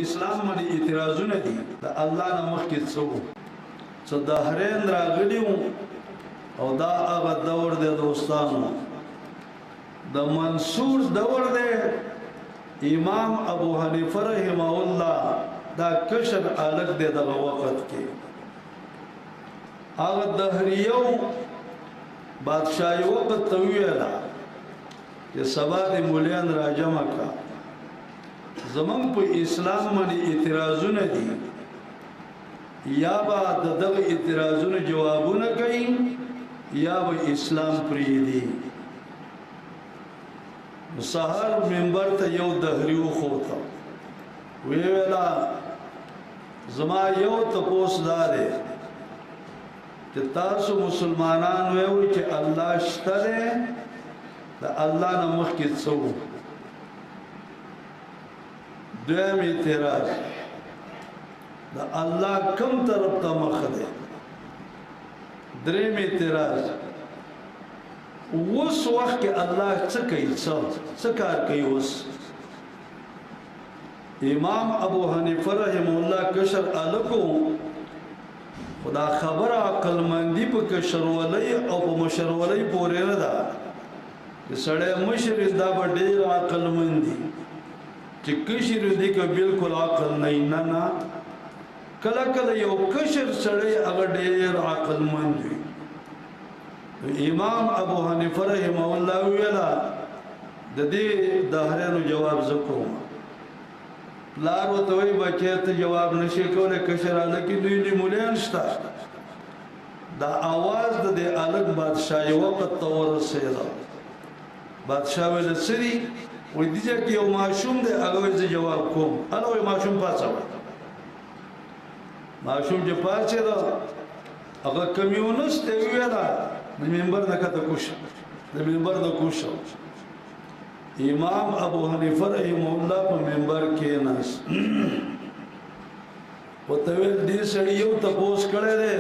اسلام باندې اعتراضونه دي د الله نه مخکې څو دهرین راغلي او دا هغه دور دی دوستانو د منصور دور دی امام ابو حنیفه رحمه الله دا کشر الګ دی دغه وخت کې هغه دهریو بادشاہي وخت ته ویلا چې سبا د مولیان راجمع کا زمون په اسلام باندې اعتراضونه دي یا با دغه اعتراضونه جوابونه کوي یا به اسلام پریدي سحر منبر ته یو دهریو خوته ویلا زما یو تپوس داره چې تاسو مسلمانان وایو چې الله شته د الله نه مخکې څو دویم اعتراض د الله کم طرف ته مخ دی دریم اعتراض اوس وخت کې الله څه کوي څه کار کوي اوس امام ابو حنیفه رحمه الله کشر الکو خدا خبره عقل مندی په کشرولۍ او په مشرولۍ پورې نه ده چې سړی مشر دا به ډېر عقل مندي چې کشر دی که بالکل عقل نه نه کله کله یو کشر سړی هغه ډېر عقل مند وي امام ابو حنیفه رحمه الله ویلا د دې دهریانو جواب زکوم پلار ورته وایي بچی ته جواب نشي کولی کشر هلکې دوی دې مولیان شته دا اواز د دې هلک بادشاهي وخت ته ورسېده بادشاہ ویل څه دي وایي دې ځای کې یو ماشوم دی هغه وایي زه جواب کوم هله وایي ماشوم پاڅوه ماشوم چې پاڅېده هغه کمیونست دی ویله د منبر نه کته کوشه د منبر نه کوشه امام ابو حنیفه رحمه الله په منبر کې ناست ورته ویل دې سړي یو تپوس کړی دی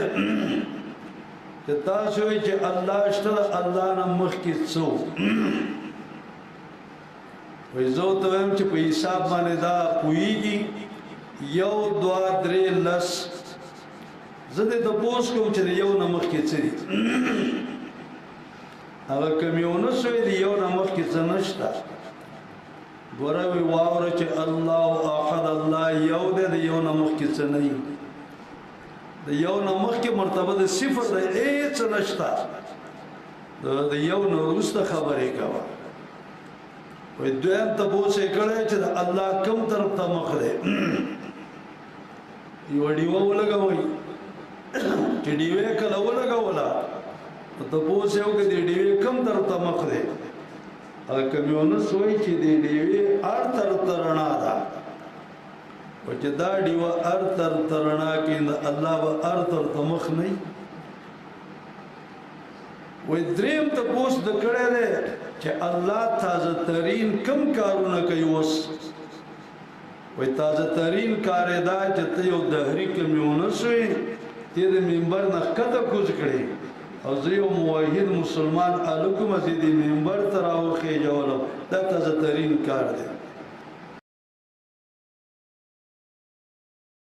چې تاسو وایئ چې الله شته الله نه مخکې څو وایي زه ورته وایم چې په حساب باندې دا پوهېږي یو دوه درې لس زه دې تپوس کوم چې د یو نه مخکې څه دي هغه کمیونست وایي د یو نه مخکې څه نشته ګوره وایي واوره چې الله احد الله یو دی د یو نه مخکې څه نه وي د یو نه مخکې مرتبه د صفر د هېڅ نشته د یو نه وروسته خبرې کوه وایي دویم تپوس یې کړی چې د الله کوم طرف ته مخ دی یوه ډیوه ولګوئ چې ډیوې کله ولګوله تپوس یې وکړه د ډیوې کوم طرف ته مخ دی هغه کمیونست وایي چې د ډیوې هر طرف ته رڼا ده و چې دا ډیوه هر طرف ته رڼا کوي د الله به هر طرف ته مخ نه وي وایي دریم تپوس د کړی دی چې الله تازه ترین کم کارونه کوي اوس وایي تازه ترین کار یې دا چې ته یو دهري کمیونست وې ته د منبر نه ښکته کوز کړې او زه یو موحد مسلمان هلک وم چې د منبر ته راوخېجولم دا تازه ترین کار دی